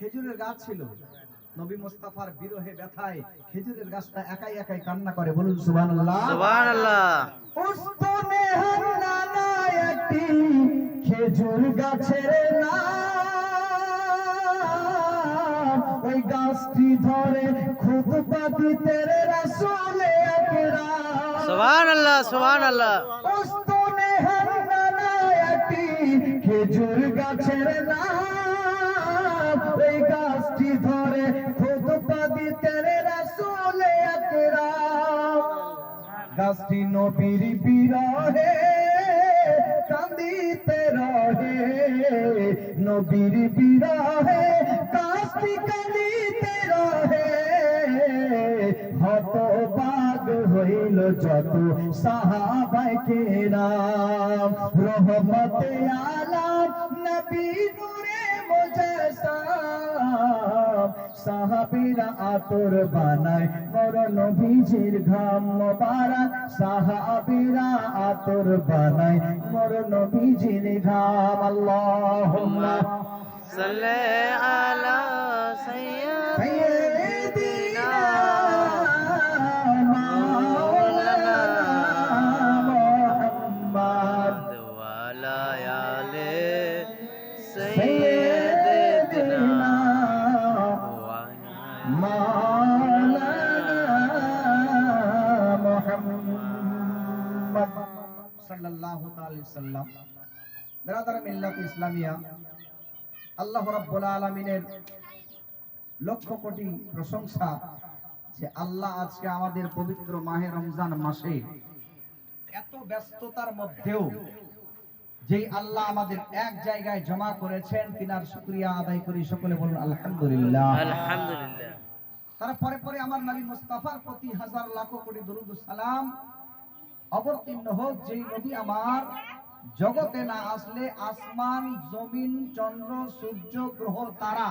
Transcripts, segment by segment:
খেজুরের গাছ ছিল। নবী মুস্তাফার বিরহে ব্যথায় খেজুরের গাছটা একাই একাই কান্না করে। বলুন সুবহানাল্লাহ। সুবহানাল্লাহ। উস্তনে হান্নানা একটি খেজুর গাছের নাম, ওই গাছটি ধরে খুতবা দিতেন রাসূলে আকরাম। সুবহানাল্লাহ সুবহানাল্লাহ। উস্তনে হান্নানা একটি খেজুর গাছের নাম, ওই গাছটি ধরে খুতবা দিতেন রাসূলে আকরাম। গাছটি নবীর বিরহে কান্দিতে রহে, নবীর বিরহে গাছটি কান্দিতে রহে। হতবাক হইল যত সাহাবায়ে কেরাম, রহমতে আলাম নবী নূরে মুজাসসাম। সাহাবীরা আতর বানায় মোর নবীজির ঘাম মোবারক, সাহাবীরা আতর বানায় মোর নবীজির ঘাম। আল্লাহুম্মা সাল্লি আলা সাইয়্যিদিনা মাওলানা মুহাম্মদ ওয়া আলা আলি সাইয়্যিদিনা ওয়া মাওলানা মুহাম্মদ সাল্লাল্লাহু তাআলা সাল্লাম। বিরাদর মিল্লাত ইসলামিয়া, আল্লাহ রাব্বুল আলামিনের লক্ষ কোটি প্রশংসা যে আল্লাহ আজকে আমাদের পবিত্র মাহে রমজান মাসে এত ব্যস্ততার মধ্যেও যেই আল্লাহ আমাদের এক জায়গায় জমা করেছেন, তিনার শুকরিয়া আদায় করি। সকলে বলুন আলহামদুলিল্লাহ। আলহামদুলিল্লাহ। তারপরে পরে আমার নবী মুস্তাফার প্রতি হাজার লাখ কোটি দরুদ ও সালাম অবতীর্ণ হোক, যেই নবী আমার জগতে না আসলে আসমান জমিন চন্দ্র সূর্য গ্রহ তারা,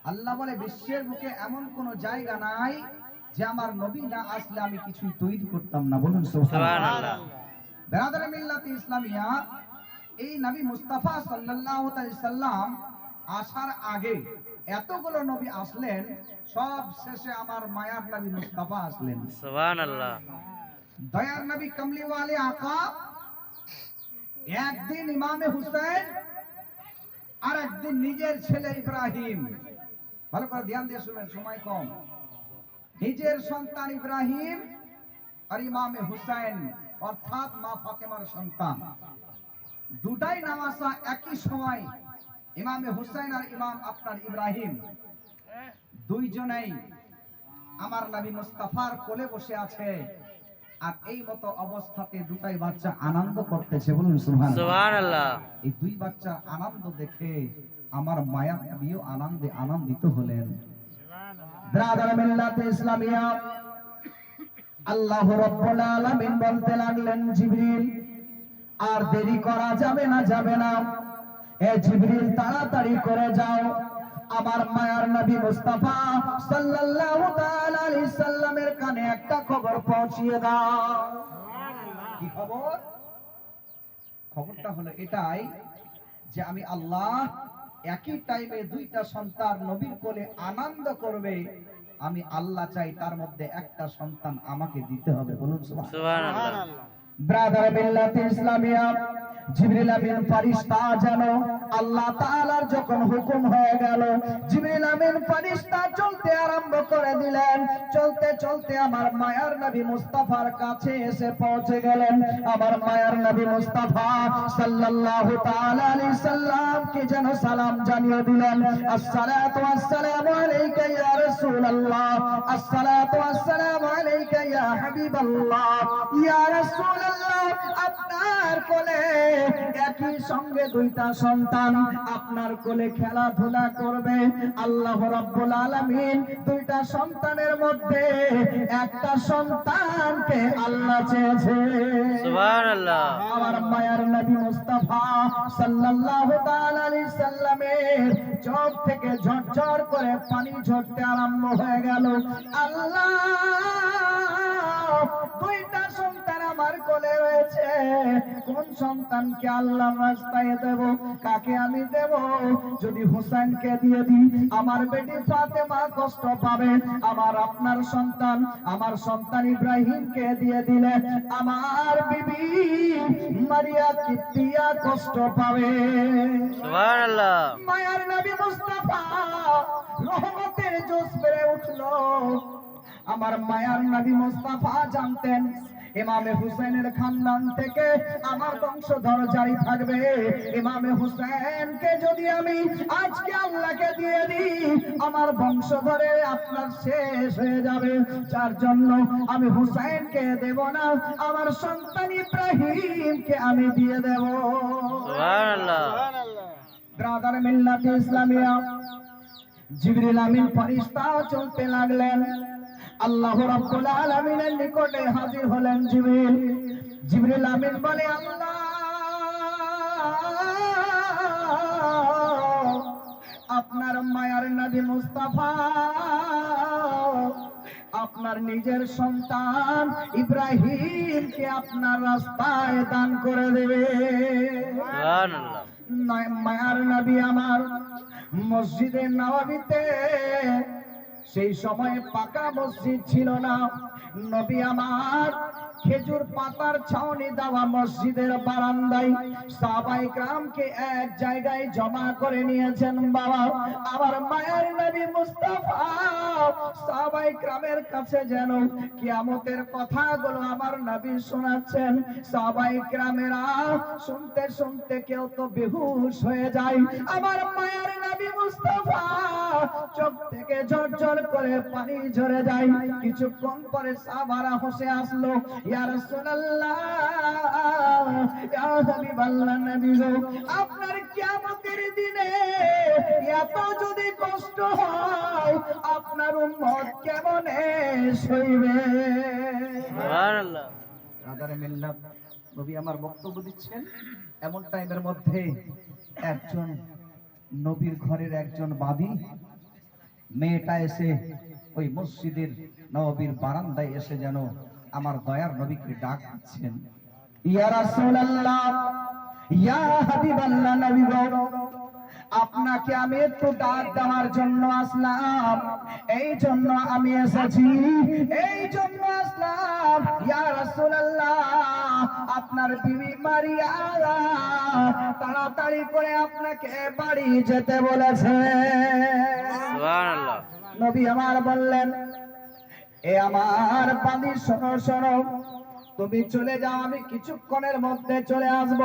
আল্লাহ বলে বিশ্বের বুকে এমন কোন জায়গা নাই যে আমার নবী না আসলে আমি কিছুই তৈরি করতাম না। বলুন সুবহানাল্লাহ। বিরাদর মিল্লাত ইসলামিয়া, এই নবী মুস্তাফা সাল্লাল্লাহু আলাইহি সাল্লাম আসার আগে এতগুলো নবী আসলেন, সব শেষে আমার মায়ার নবী মুস্তাফা আসলেন। সুবহানাল্লাহ। দয়ার নবী কমলিওয়ালে আকা একদিন ইমামে হুসাইন আর একদিন নিজের ছেলে ইব্রাহিম, ভালো করে ধ্যান দিয়ে শুনবেন, সময় কম। নিজের সন্তান ইব্রাহিম আর ইমামে হুসাইন অর্থাৎ মা ফাতেমার সন্তান, দুটাই নামাজা একই সময়। ইমামে হুসাইন আর ইমাম আপনার ইব্রাহিম দুইজনেই আমার নবী মুস্তাফার কোলে বসে আছে, আর এই মতো অবস্থাতে দুটাই বাচ্চা আনন্দ করতেছে। বলুন সুবহানাল্লাহ। এই দুই বাচ্চার আনন্দ দেখে আমার মায়া নবীও আনন্দে আনন্দিত হলেন। ব্রাদার মিল্লাত ইসলামিয়া, আল্লাহ রাব্বুল আলামিন বলতে লাগলেন, জিবরিল আর দেরি করা যাবে না, যাবে না। এ জিবরিল তাড়াতাড়ি করে যাও, আমার মায়ার নবী মুস্তাফা সাল্লাল্লাহু তাআলা আলাইহি সাল্লামের কানে একটা খবর পৌঁছিয়ে দাও। কি খবর? খবরটা হলো এটাই যে আমি আল্লাহ একই টাইমে দুইটা সন্তান নবীর কোলে আনন্দ করবে, আমি আল্লাহ চাই তার মধ্যে একটা সন্তান আমাকে দিতে হবে। বলুন সুবহানাল্লাহ। ব্রাদার মিল্লাত ইসলামিয়া, জিবরিল আমিন ফেরেশতা যেন আল্লাহ তাআলার যখন হুকুম হয়ে গেল, জিবরিল আমিন ফেরেশতা চলতে আরম্ভ করে দিলেন। চলতে চলতে আমার মায়ার নবী মুস্তাফার কাছে এসে পৌঁছে গেলেন। আমার মায়ার নবী মুস্তাফা সাল্লাল্লাহু তাআলা আলাইহি সাল্লাম কে যেন সালাম জানিয়ে দিলেন, আসসালাতু ওয়াসসালামু আলাইকা ইয়া রাসূলুল্লাহ, আসসালাতু ওয়াসসালামু আলাইকা ইয়া হাবিবাল্লাহ, ইয়া রাসূলুল্লাহ। আপনার কোলে একই সঙ্গে দুইটা সন্তান আপনার কোলে খেলাধুলা করবে। আল্লাহ রাব্বুল আলামিন দুইটা সন্তানের মধ্যে একটা সন্তানকে আল্লাহ চেয়েছে। সুবহানাল্লাহ। আমার মায়ার নবী মুস্তাফা সাল্লাল্লাহু তাআলা আলাইহি সাল্লামের চোখ থেকে ঝরঝর করে পানি ঝরতে আরম্ভ হয়ে গেল। আল্লাহ দুইটা সন্তান আমার কোলে রয়েছে, কোন সন্তানকে আল্লাহর রাস্তায় দেব, কাকে আমি দেব? যদি হুসাইনকে দিয়ে দিই আমার বেটি ফাতেমা কষ্ট পাবে, আমার আপনার সন্তান, আমার সন্তান ইব্রাহিমকে দিয়ে দিলে আমার বিবি মারিয়া কিপ্তিয়া কষ্ট পাবে। সুবহানাল্লাহ। মায়ার নবী মুস্তাফা রহমতের জোশ বেড়ে উঠলো। আমার মায়ার নবী মুস্তাফা জানতেন ইমামে হুসেনের খানদান থেকে আমার বংশধর জারি থাকবে। ইমামে হুসেনকে যদি আমি আজকে আল্লাহকে দিয়ে দিই আমার বংশধরে আপনার শেষ হয়ে যাবে, যার জন্য আমি হুসেনকে দেব না, আমার সন্তান ইব্রাহিমকে আমি দিয়ে দেব। সুবহানাল্লাহ। ব্রাদার মিল্লাতে ইসলামিয়া, জিবরিল আমিন ফেরেশতা চলতে লাগলেন। আল্লাহ রাব্বুল আলামিনের নিকটে হাজির হলেন জিবরিল। জিবরিল আমিন বলে, আল্লাহ আপনার মায়ার নবী মুস্তাফা আপনার নিজের সন্তান ইব্রাহিমকে আপনার রাস্তায় দান করে দেবে। সুবহানাল্লাহ। মায়ার নবী আমার মসজিদে নববীতে, সেই সময় পাকা মসজিদ ছিল না, নবী আমার খেজুর পাতার ছাউনি দেওয়া মসজিদের বারান্দায় সাহাবায়ে কেরামকে এক জায়গায় জমা করে নিয়েছেন। বাবা আমার মায়ের নবী মুস্তাফা সাহাবায়ে কেরামের কাছে যেন কিয়ামতের কথাগুলো আমার নবী শোনাচ্ছেন। সাহাবায়ে কেরামেরা শুনতে শুনতে কেউ তো বেহুশ হয়ে যায়। আমার মায়ের নবী মুস্তাফা চোখ থেকে ঝরঝর করে পানি ঝরে যায়। কিছুক্ষণ পরে সাহাবারা হেসে আসলো, ইয়া রাসূলুল্লাহ, ইয়া হাবিবাল্লাহ, নবী গো, আপনার কিয়ামতের দিনে এত যদি কষ্ট হয় আপনার উম্মত কেমনে সইবে? সুবহানাল্লাহ। রাদারে মিল্লাত নবী আমার বক্তব্য দিচ্ছেন, এমন টাইমের মধ্যে একজন নবীর ঘরের একজন বাদী মেয়েটা এসে ওই মসজিদের নববীর বারান্দায় এসে যেন আমার দয়ার নবীকে ডাক দিচ্ছেন, ইয়া রাসূলুল্লাহ, ইয়া হাবিবাল্লাহ, নবী গো, আপনাকে আমি একটু ডাক দেওয়ার জন্য আসলাম, এই জন্য আমি এসেছি, এই জন্য আসলাম। ইয়া রাসূলুল্লাহ, আপনার বিবি মারিয়া তাড়াতাড়ি করে আপনাকে বাড়ি যেতে বলেছে। সুবহানাল্লাহ। নবী আমার বললেন, এ আমার বান্দী শোনো শোনো, তুমি চলে যাও, আমি কিছুক্ষণের মধ্যে চলে আসব।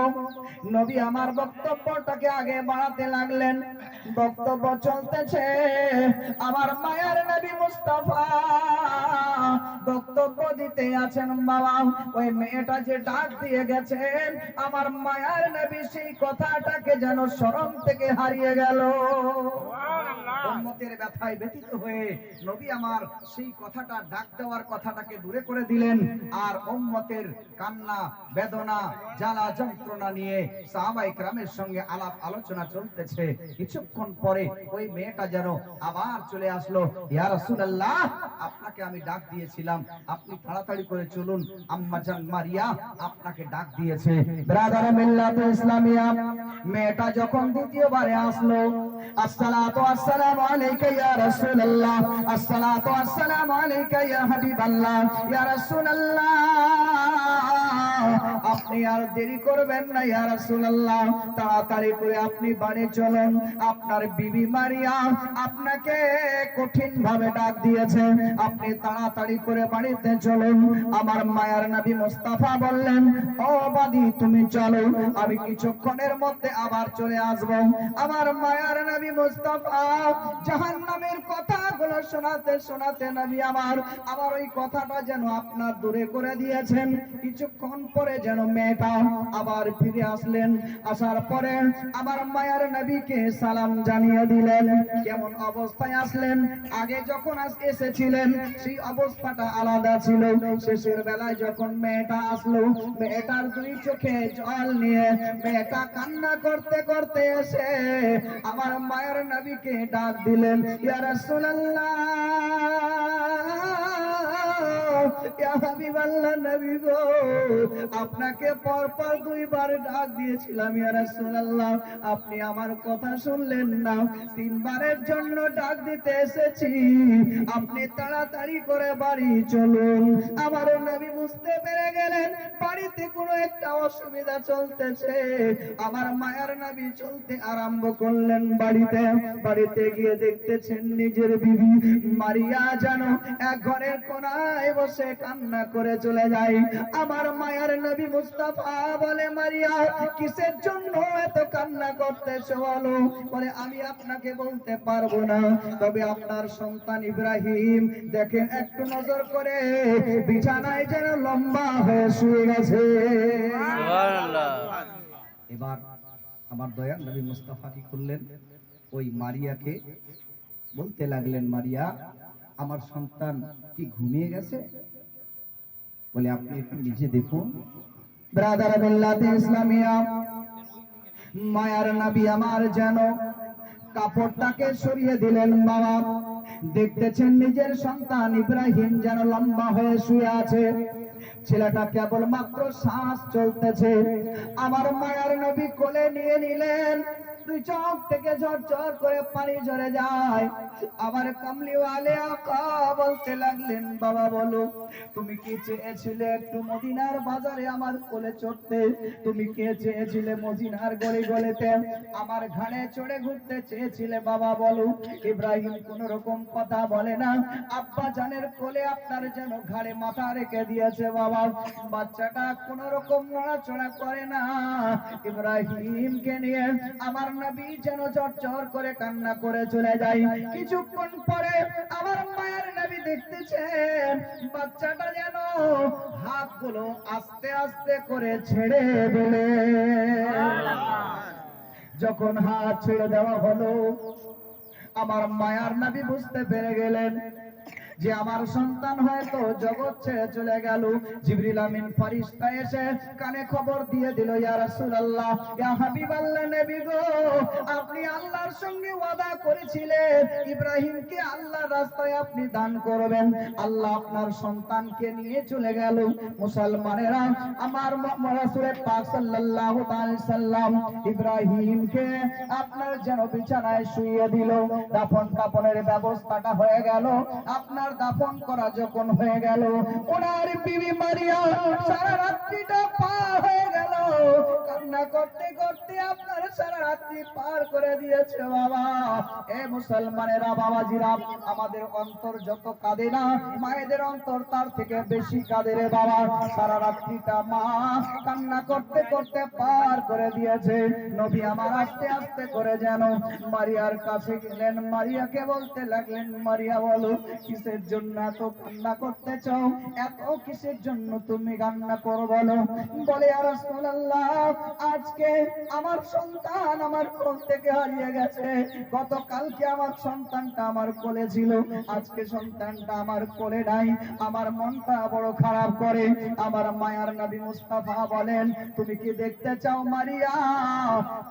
নবী আমার বক্তব্যটাকে আগে বাড়াতে লাগলেন। বক্তব্য চলতেছে, আমার মায়ার নবী মুস্তাফা বক্তব্য দিতে আছেন। বাবা ওই মেয়েটা যে ডাক দিয়ে গেছেন আমার মায়ার নবী সেই কথাটাকে যেন স্মরণ থেকে হারিয়ে গেল। উম্মতের ব্যথায় ব্যথিত হয়ে নবী আমার সেই কথাটা, ডাক দেওয়ার কথাটাকে দূরে করে দিলেন। আর উম্মতের কান্না বেদনা জ্বালা যন্ত্রণা নিয়ে সাহাবায়ে কেরামের সঙ্গে আলাপ আলোচনা চলতেছে। কিছুক্ষণ পরে ওই মেয়েটা যেন আবার চলে আসলো, ইয়া রাসূলুল্লাহ, আপনাকে আমি ডাক দিয়েছিলাম, আপনি তাড়াতাড়ি করে চলুন, আম্মা জান মারিয়া আপনাকে ডাক দিয়েছে। ব্রাদার মিল্লাতে ইসলামিয়া, মেয়েটা যখন দ্বিতীয়বারে আসলো, আসসালাতু আসসালামু আলাইকা ইয়া রাসূলুল্লাহ, আসসালাতু আসসালামু আলাইকা ইয়া হাবিবাল্লাহ, ইয়া রাসূলুল্লাহ, আপনি আর দেরি করবেন না ইয়া রাসূলুল্লাহ, তাড়াতাড়ি করে আপনি বাড়ি চলুন, আপনার বিবি মারিয়া আপনাকে কঠিন ভাবে ডাক দিয়েছে, আপনি তাড়াতাড়ি করে বাড়িতে চলুন। আমার মায়ার নবী মুস্তাফা বললেন, ও বাদী তুমি চলো, আমি কিছুক্ষণের মধ্যে আবার চলে আসব। আমার মায়ার নবী মুস্তাফা জাহান্নামের কথাগুলো শোনাতে শোনাতে নবী আমার ওই কথাটা যেন আপনার দূরে করে দিয়েছেন। কিছুক্ষণ পরে যেন মেয়েটা আবার ফিরে আসলেন। আসার পরে আমার মায়ার নবীকে সালাম জানিয়ে দিলেন। কেমন অবস্থায় আসলেন? আগে যখন এসেছিলেন সেই অবস্থাটা আলাদা ছিল। শেষের বেলায় যখন মেয়েটা আসলো, মেয়েটার দুই চোখে জল নিয়ে মেয়েটা কান্না করতে করতে এসে আমার মায়ের নবীকে ডাক দিলেন, ইয়া রাসূলুল্লাহ, ইয়া হাবিবাল্লাহ নবী গো, আপনাকে পরপর দুইবার ডাক দিয়েছিলাম ইয়া রাসূলুল্লাহ, আপনি আমার কথা শুনলেন না। তিনবারের জন্য ডাক দিতে এসেছি, আপনি তাড়াতাড়ি করে বাড়ি চলুন। আমার নবী বুঝতে পেরে গেলেন বাড়িতে কোনো একটা অসুবিধা চলতেছে। আমার মায়ার নবী চলতে আরম্ভ করলেন বাড়িতে গিয়ে দেখতেছেন নিজের বিবি মারিয়া যেন এক ঘরের কোনায় বসে কান্না করে চলে যায়। আমার মায়ার নবী মুস্তাফা বলে, মারিয়া কিসের জন্য এত কান্না করতেছো বলো? বলে, আমি আপনাকে বলতে পারবো না, তবে আপনার সন্তান ইব্রাহিম দেখেন একটু নজর করে বিছানায় যেন লম্বা হয়ে শুয়ে গেছে। সুবহানাল্লাহ। এবার আমার দয়ার নবী মুস্তাফা কি করলেন, ওই মারিয়াকে বলতে লাগলেন, মারিয়া আমার সন্তান কি ঘুমিয়ে গেছে? বলে, আপনি একটু নিজে দেখুন। ব্রাদার মিল্লাতে ইসলামিয়া, মায়ার নবী আমার যেন কাপড়টাকে সরিয়ে দিলেন। বাবা দেখতেছেন নিজের সন্তান ইব্রাহিম যেন লম্বা হয়ে শুয়ে আছে, ছেলেটা কেবল মাত্র শ্বাস চলতেছে। আমার মায়ার নবী কোলে নিয়ে নিলেন, দুই চোখ থেকে ঝরঝর করে পানি ঝরে যায়। আবার কামলিওয়ালে আকা বলতে লাগলেন, বাবা বলো তুমি কি চেয়েছিলে একটু মদিনার বাজারে আমার কোলে চড়তে? তুমি কে চেয়েছিলে মদিনার গলি গলিতে আমার ঘাড়ে চড়ে ঘুরতে চেয়েছিলে? বাবা বলো। ইব্রাহিম কোন রকম কথা বলে না, আব্বা জানের কোলে আপনার যেন ঘাড়ে মাথা রেখে দিয়েছে। বাবা বাচ্চাটা কোন রকম নড়াচড়া করে না। ইব্রাহিমকে নিয়ে আমার নবী যেন ঝরঝর করে কান্না করে চলে যায়। কিছুক্ষণ পরে আমার মায়ের নবী দেখতেছেন বাচ্চাটা যেন হাতগুলো আস্তে আস্তে করে ছেড়ে দিলে। যখন হাত ছেড়ে দেওয়া হলো, আমার মায়ার নবী বুঝতে পেরে গেলেন যে আমার সন্তান হয়তো জগৎ ছেড়ে চলে গেল। জিবরিল আমিন ফেরেশতা এসে কানে খবর দিয়ে দিল, ইয়া রাসূলুল্লাহ, ইয়া হাবিবাল্লাহ নবী গো, আপনি আল্লাহর সঙ্গে ওয়াদা করেছিলেন ইব্রাহিমকে আল্লাহর রাস্তায় আপনি দান করবেন। আল্লাহ আপনার সন্তানকে নিয়ে চলে গেল। মুসলমানেরা আমার রাসূল পাক সাল্লাল্লাহু আলাইহি সাল্লাম ইব্রাহিমকে আপনার যেন বিছানায় শুইয়ে দিল। দাফন কাফনের ব্যবস্থাটা হয়ে গেল। আপনার দাফন করা যখন হয়ে গেল, ওনার বিবি মারিয়া সারা রাত্রিটা পার হয়ে গেল, কান্না করতে করতে আপনার সারা রাত্রি পার করে দিয়েছে। বাবা এ মুসলমানেরা, বাবাজিরা, আমাদের অন্তর যত কাঁদে না, মায়েদের অন্তর তার থেকে বেশি কাঁদে রে বাবা। সারা রাত্রিটা মা কান্না করতে করতে পার করে দিয়েছে। নবী আমার আস্তে আস্তে করে যেন মারিয়ার কাছে গেলেন, মারিয়াকে বলতে লাগলেন, মারিয়া বলো কিসের জন্য এত কান্না করতেছ? এত কিসের জন্য তুমি কান্না করো বলো? বলে, ইয়া রাসূলুল্লাহ, আজকে আমার সন্তান আমার কোল থেকে হারিয়ে গেছে। গতকালকে আমার সন্তানটা আমার কোলে ছিল, আজকে সন্তানটা আমার কোলে নাই। আমার মনটা বড় খারাপ করে। আমার মায়ার নবী মুস্তাফা বলেন, তুমি কি দেখতে চাও মারিয়া?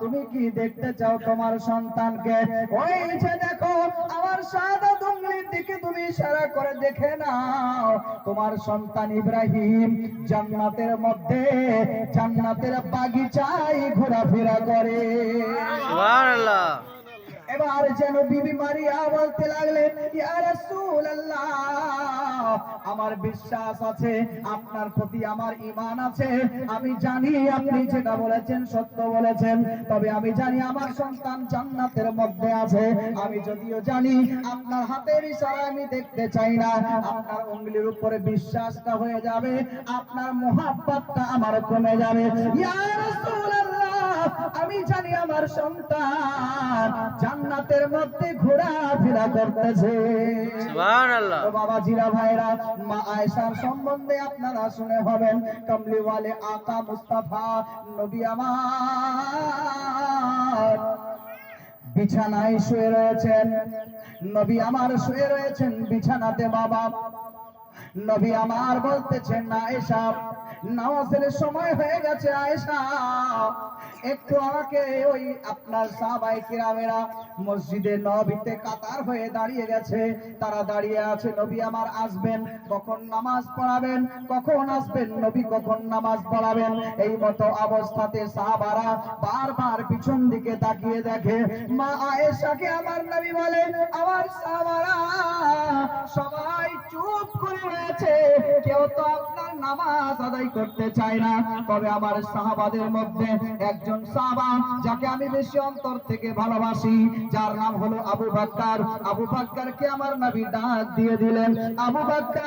তুমি কি দেখতে চাও তোমার সন্তানকে? ওই যে দেখো আমার সাদা উংলির দিকে তুমি ইশারা করে দেখে নাও, তোমার সন্তান ইব্রাহিম জান্নাতের মধ্যে জান্নাতের বাগিচায় ঘোরাফেরা করে। সুবহানাল্লাহ। এবার যেন বিবি মারিয়া বলতে লাগলেন, ইয়া রাসূলুল্লাহ, আমার বিশ্বাস আছে আপনার প্রতি, আমার ঈমান আছে। আমি জানি আপনি যেটা বলেছেন সত্য বলেছেন, তবে আমি জানি আমার সন্তান জান্নাতের মধ্যে আছে। আমি যদিও জানি আপনার হাতের ইশারা আমি দেখতে চাই না, আপনার উঙ্গলির উপরে বিশ্বাসটা হয়ে যাবে, আপনার মুহাব্বতটা আমার কমে যাবে। ইয়া রাসূলুল্লাহ, আমি জানি আমার সন্তান জান্নাতের মধ্যে ঘোরাফেরা করতেছে। সুবহানাল্লাহ। বাবাজিরা, ভাইরা, মা আয়েশার সম্বন্ধে আপনারা শুনে হবেন। কামলিওয়ালে আকা মুস্তাফা নবী আমার বিছানায় শুয়ে রয়েছেন। নবী আমার শুয়ে রয়েছেন বিছানাতে। বাবা নবী আমার বলতেছেন, আয়েশা নামাজের সময় হয়ে গেছে, আয়েশা একটু আমাকে ওই আপনার সাহাবায়ে কিরামেরা মসজিদে নববীতে কাতার হয়ে দাঁড়িয়ে গেছে, তারা দাঁড়িয়ে আছে নবী আমার আসবেন, কখন নামাজ পড়াবেন, কখন আসবেন নবী, কখন নামাজ পড়াবেন। এই মতো অবস্থাতে সাহাবারা বারবার পিছন দিকে তাকিয়ে দেখে। মা আয়েশাকে আমার নবী বলে, আমার সাহাবারা সবাই চুপ করে রয়েছে, কেউ তো আপনার নামাজ আদায় করতে চায় না। তবে আমার সাহাবাদের মধ্যে একজন সাহাবা যাকে আমি বেশি অন্তর থেকে ভালোবাসি, যার নাম হলো আবু বকর। আবু বকরকে আমার নবী ডাক দিয়ে দিলেন, আবু বকর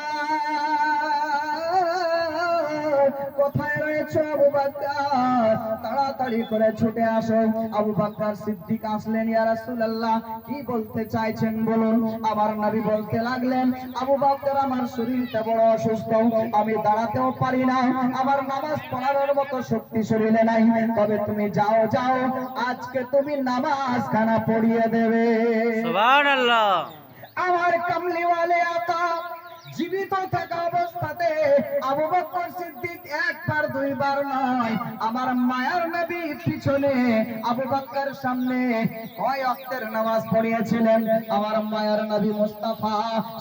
কোথায় রয়েছে আবু বকর, তাড়াতাড়ি করে ছুটে আসো। আবু বকর সিদ্দিক আসলেন, ইয়া রাসূলুল্লাহ কি বলতে চাইছেন বলুন। আমার নবী বলতে লাগলেন, আবু বকর আমার শরীরটা বড় অসুস্থ, আমি দাঁড়াতেও পারি না, আমার নামাজ পড়ানোর মতো শক্তি শরীরে নাই, তবে তুমি যাও যাও আজকে তুমি নামাজ খানা পড়িয়ে দেবে। সুবহানাল্লাহ। আমার কামলিওয়ালে আকা জীবিত থাকা অবস্থাতে আবু বকর সিদ্দিক একবার দুইবার নয়, আমার মায়ার নবী পিছনে আবু বকর সামনে কয় ওয়াক্তের নামাজ পড়িয়েছিলেন। আমার মায়ার নবী মুস্তাফা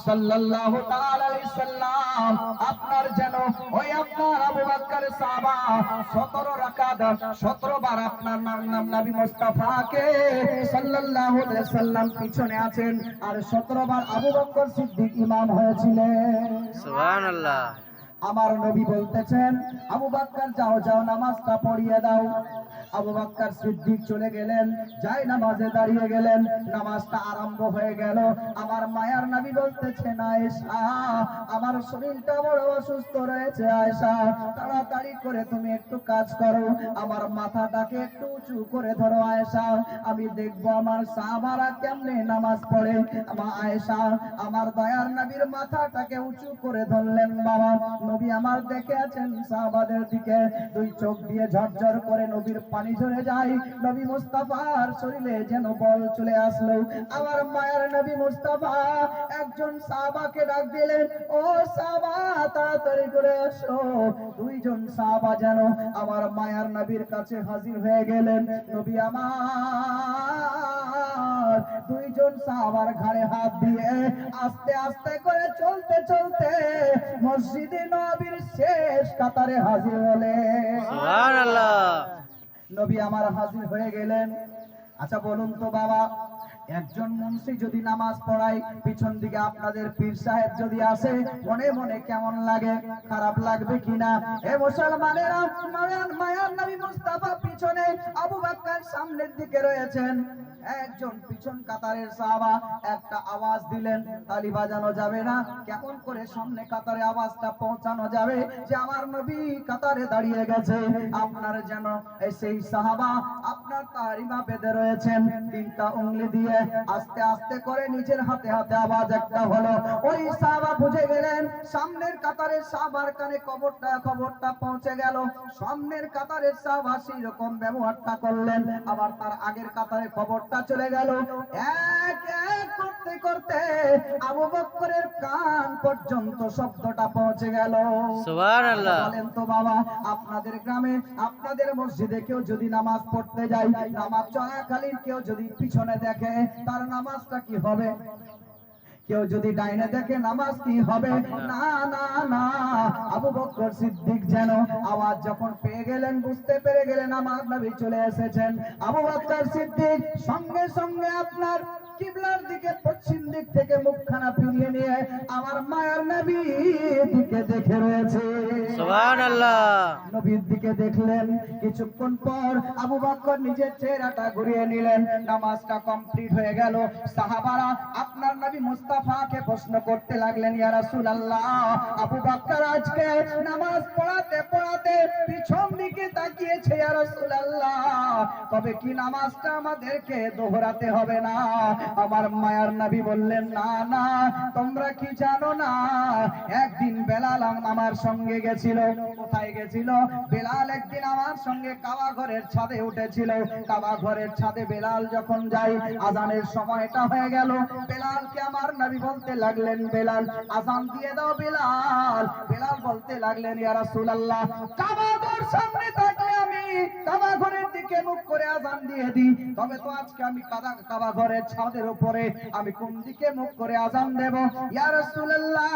সাল্লাল্লাহু তাআলা আলাইহি সাল্লাম আপনার যেন ওই আপনার আবু বকর সাহাবা 17 রাকাত 17 বার আপনার নাম নবী মুস্তাফাকে সাল্লাল্লাহু আলাইহি সাল্লাম পিছনে আছেন, আর 17 বার আবু বকর সিদ্দিক ইমাম হয়েছিলেন। সুবহানাল্লাহ। আমার নবী বলতেছেন, আবু বকর যাও যাও নামাজটা পড়িয়ে দাও। আবু বকর সিদ্দিক চলে গেলেন, যাই নামাজে দাঁড়িয়ে গেলেন, নামাজটা আরম্ভ হয়ে গেল। আমার মায়ার নবী বলতেছেন, আয়েশা আমার শরীরটা বড় অসুস্থ রয়েছে, আয়েশা তাড়াতাড়ি করে তুমি একটু কাজ করো, আমার মাথাটাকে একটু উঁচু করে ধরো আয়েশা, আমি দেখবো আমার সাহাবারা কেমনে নামাজ পড়ে। আমার আয়েশা আমার দয়ার নবীর মাথাটাকে উঁচু করে ধরলেন। বাবা নবী আমার দেখে আছেন সাহাবাদের দিকে, দুই চোখ দিয়ে ঝরঝর করে নবীর পানি ঝরে যায়। নবী মুস্তাফার শরীরে যেন বল চলে আসলো। আমার মায়ের নবী মুস্তাফা একজন সাহাবাকে ডাক দিলেন, ও সাহাবা তাড়াতাড়ি করে আসো। দুইজন সাহাবা যেন আমার মায়ার নবীর কাছে হাজির হয়ে গেলেন। নবী আমার দুইজন সাহাবার ঘাড়ে হাত দিয়ে আস্তে আস্তে করে চলতে চলতে মসজিদে নবীর শেষ কাতারে হাজির হলেন। সুবহানাল্লাহ। নবী আমার হাজির হয়ে গেলেন। আচ্ছা বলুন তো বাবা, একজন মুন্সি যদি নামাজ পড়ায়, পিছন দিকে আপনাদের পীর সাহেব যদি আসে, মনে মনে কেমন লাগে? খারাপ লাগবে কিনা? এ মুসলমানেরা, মায়ার নবী মুস্তাফা পিছনে, আবু বকর সামনের দিকে রয়েছেন। একজন পিছন কাতারের সাহাবা একটা আওয়াজ দিলেন, তালি বাজানো যাবে না, কেমন করে সামনে কাতারে আওয়াজটা পৌঁছানো যাবে যে আমার নবী কাতারে দাঁড়িয়ে গেছে। আপনার যেন সেই সাহাবা আপনার তারিমা বেঁধে রয়েছেন, তিনটা উংলি দিয়ে আস্তে আস্তে করে নিজের হাতে হাতে আওয়াজ একটা হলো। ওই সাহাবা বুঝে গেলেন সামনের কাতারের সাহাবার কানে খবরটা পৌঁছে গেল। সামনের কাতারের সাহাবা সেই রকম ব্যবহারটা করলেন, আবার তার আগের কাতারে খবরটা চলে গেল। এক এক করতে করতে আবু বকরের কান পর্যন্ত শব্দটা পৌঁছে গেল। সুবহানাল্লাহ। বলেন তো বাবা, আপনাদের গ্রামে আপনাদের মসজিদে কেউ যদি নামাজ পড়তে যায়, নামাজ চলাকালীন কেউ যদি পিছনে দেখে, তার নামাজটা কি হবে? কেউ যদি ডাইনে দেখে নামাজ কি হবে? না না না, আবু বকর সিদ্দিক যেন আওয়াজ যখন পেয়ে গেলেন, বুঝতে পেরে গেলেন আমার নবী চলে এসেছেন। আবু বকর সিদ্দিক সঙ্গে সঙ্গে আপনার কিবলার দিকে পশ্চিম দিক থেকে মুখখানা ফিরিয়ে নিয়ে আমার মায়ার নবীর দিকে দেখে রয়েছে। সুবহানাল্লাহ। নবীর দিকে দেখলেন, কিছুক্ষণ পর আবু বকর নিজের চেহারাটা ঘুরিয়ে নিলেন। নামাজটা কমপ্লিট হয়ে গেল। সাহাবারা আপনার নবী মুস্তাফাকে প্রশ্ন করতে লাগলেন, ইয়া রাসূলুল্লাহ আবু বকর আজকে নামাজ পড়াতে পড়াতে পিছন দিকে তাকিয়েছে, ইয়া রাসূলুল্লাহ তবে কি নামাজটা আমাদেরকে দোহরাতে হবে না? আমার মায়ার নবী বললেন, না না, তোমরা কি জানো না, একদিন বেলাল আমার সঙ্গে গেছিল। কোথায় গেছিল? বেলাল একদিন আমার সঙ্গে কাবা ঘরের ছাদে উঠেছিল। কাবা ঘরের ছাদে বেলাল যখন যায়, আজানের সময়টা হয়ে গেল। বেলালকে আমার নবী বলতে লাগলেন, বেলাল আজান দিয়ে দাও। বেলাল বলতে লাগলেন, ইয়া রাসূলুল্লাহ কাবা ঘর সামনে থাকলে আমি কাবা ঘরের দিকে মুখ করে আজান দিয়ে দিই, তবে তো আজকে আমি কাবা ঘরের ছাদের উপরে আমি কোন দিকে মুখ করে আজান দেব? ইয়া রাসূলুল্লাহ,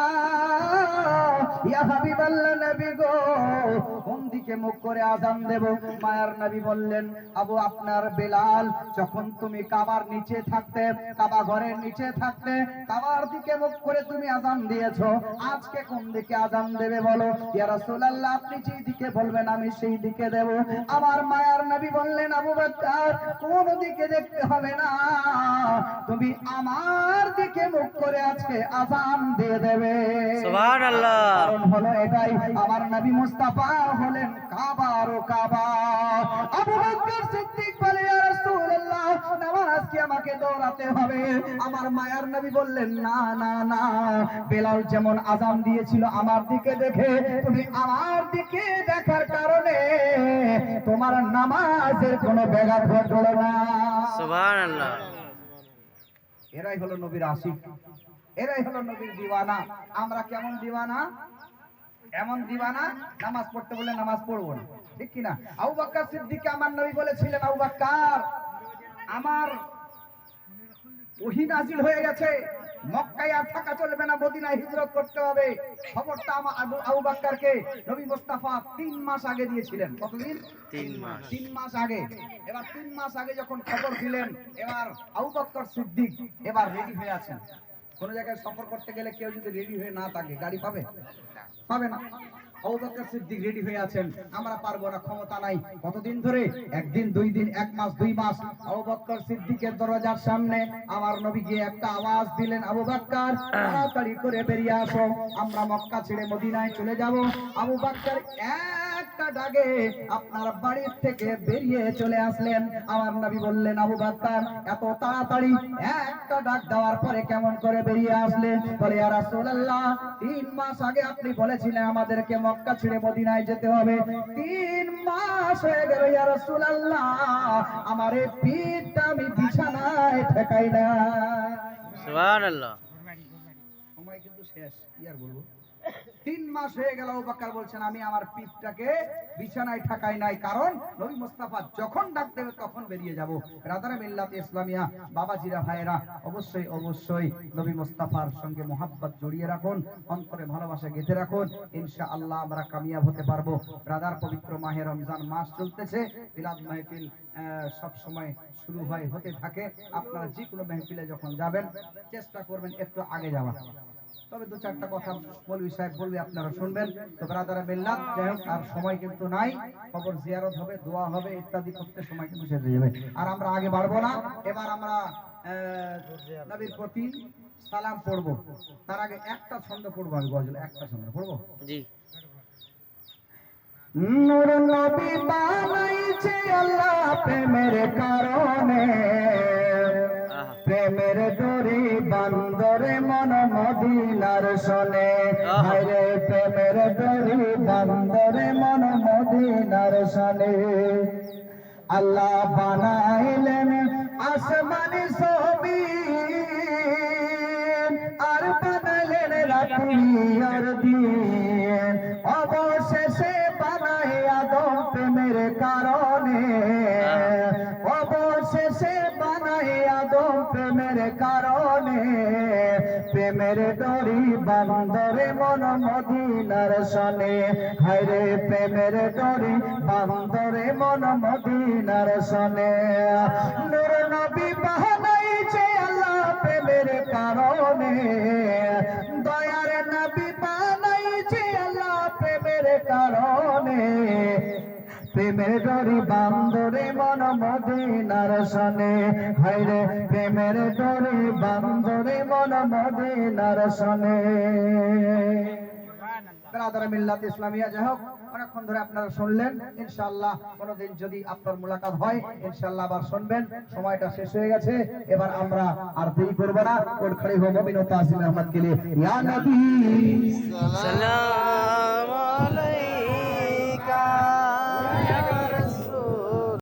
ইয়া হাবিবাল্লাহ নবী গো, কোন দিকে মুখ করে আজান দেব? মায়ার নবী বললেন, আবু আপনার বেলাল যখন তুমি কাবার নিচে থাকতে, কাবা ঘরের নিচে থাকতে কাবার দিকে মুখ করে তুমি আজান দিয়েছো, আজকে কোন দিকে আজান দেবে বলো? ইয়া রাসূলুল্লাহ, আপনি যেই দিকে বলবেন আমি সেই দিকে দেব। আমার মায়ার নবী বললেন, আবু বকর কোন দিকে দেখতে হবে না, তুমি আমার দিকে মুখ করে আজকে আজান দিয়ে দেবে। সুবহানাল্লাহ। কারণ হলো এটাই, আমার নবী মুস্তাফা হলেন কাবার ও কাবা। আবু বকর সিদ্দিক বলে, ইয়া রাসূলুল্লাহ, নামাজ কি আমাকে দৌড়াতে হবে? আমার মায়ার নবী বললেন, না না না, বেলাল যেমন আজান দিয়েছিল আমার দিকে দেখে, তুমি আমার দিকে দেখার কারণে তোমার নামাজের কোনো ব্যাঘাত ঘটলো না। সুবহানাল্লাহ। এরাই হলো নবীর আশিক, এরাই হলো নবীর দিওয়ানা। আমরা কেমন দিওয়ানা? এমন দিওয়ানা, নামাজ পড়তে বলে নামাজ পড়বো না, ঠিক কিনা? আবু বকর সিদ্দিককে আমার নবী বলেছিলেন, আবু বকর আমার ওহী নাজিল হয়ে গেছে, মক্কায় আর থাকা চলবে না, মদিনায় হিজরত করতে হবে। খবরটা আমার আবু বকরকে নবী মুস্তাফা 3 মাস আগে দিয়েছিলেন। কতদিন? 3 মাস। 3 মাস আগে। এবার 3 মাস আগে যখন খবর দিলেন, এবার আবু বকর সিদ্দিক এবার রেডি হয়ে আছেন। কোন জায়গায় সফর করতে গেলে কেউ যদি রেডি হয়ে না থাকে গাড়ি পাবে? পাবে না। আবু বকর সিদ্দিক রেডি হয়ে আছেন, আমরা পারবো না, ক্ষমতা নাই। কতদিন ধরে? 1 দিন 2 দিন 1 মাস 2 মাস। আবু বকর সিদ্দিকের দরজার সামনে আমার নবী গিয়ে একটা আওয়াজ দিলেন, আবু বকর তাড়াতাড়ি করে বেরিয়ে আসো, আমরা মক্কা ছেড়ে মদিনায় চলে যাব। আবু বকর একটা ডাকে আপনার বাড়ির থেকে বেরিয়ে চলে আসলেন। আমার নবী বললেন, আবু বকর এত তাড়াতাড়ি একটা ডাক দেওয়ার পরে কেমন করে বেরিয়ে আসলে? বলে, ইয়া রাসূলুল্লাহ, 3 মাস আগে আপনি বলেছিলেন আমাদেরকে মক্কা ছেড়ে মদিনায় যেতে হবে, 3 মাস হয়ে গেল ইয়া রাসূলুল্লাহ, আমার এই পিঠটা আমি বিছানায় ঠেকাই না। সুবহানাল্লাহ। সময় কিন্তু শেষ, কি আর বলবো? 3 মাস হয়ে গেল, আবু বকর বলছেন আমি আমার পিঠটাকে বিছানায় ঠাকাই নাই, কারণ নবী মুস্তাফা যখন ডাক দেবে তখন বেরিয়ে যাব। রাদারে মিল্লাতে ইসলামিয়া বাবাজিরা ভাইরা, অবশ্যই অবশ্যই নবী মুস্তাফার সঙ্গে মোহাব্বত জড়িয়ে রাখুন, অন্তরে ভালোবাসা গেঁথে রাখুন, ইনশাআল্লাহ আমরা কামিয়াব হতে পারবো। রাদার পবিত্র মাহে রমজান মাস চলতেছে, মিলাদ মাহফিল সব সময় শুরু হয়, হতে থাকে। আপনারা যে কোনো মাহফিলে যখন যাবেন চেষ্টা করবেন একটু আগে যাওয়া, তবে 2-4টা কথা মৌলভী সাহেব বলবে, আপনারা শুনবেন। তো ব্রাদারা মিল্লাত, যাই হোক আর সময় কিন্তু নাই, কবর জিয়ারত হবে, দোয়া হবে, ইত্যাদি করতে সময় কিন্তু শেষ হয়ে যাবে, আর আমরা আগে বাড়বো না। এবার আমরা নবীর প্রতি সালাম পড়বো, তার আগে একটা ছন্দ পড়বো, আমি গজল একটা ছন্দ পড়বো। জি। নূর নবী বানাইছে আল্লাহ প্রেমের কারণে, প্রেমের ডোরি বান্দরে মন মদিনার শোনে, হায়রে প্রেমের ডোরি বান্দরে মন মদিনার শোনে। আল্লাহ বানাইলেন আসমানি ছবি, আর বানাইলেন রাত্রি আর দিন, অবশেষে বানাই আদম প্রেমের কারণে, অবশেষে বানাই আদম প্রেমের কারণে, প্রেমের ডোরি বান্দরে মন মদিনার শোনে, হায়রে প্রেমের ডোরি বান্দরে মন মদিনার শোনে। নূর নবী বানাইছে আল্লাহ প্রেমের কারণে, দয়ার নবী বানাইছে আল্লাহ প্রেমের কারণে, প্রেমের ডোরি বান্দরে মন মদিনার শোনে, হায়রে প্রেমের ডোরি বান্দরে মন মদিনার শোনে। ব্রাদার মিল্লাত ইসলামিয়া, যাই হোক অনেকক্ষণ ধরে আপনারা শুনলেন, ইনশাআল্লাহ কোনদিন যদি আপনার মুলাকাত হয় ইনশাআল্লাহ আবার শুনবেন। সময়টা শেষ হয়ে গেছে, এবার আমরা আর দেরি করব না, কোন খড়ি হবো বিনতা আসিম আহমদ কে লিয়ে, ইয়া নবী সালাম আলাইকুম।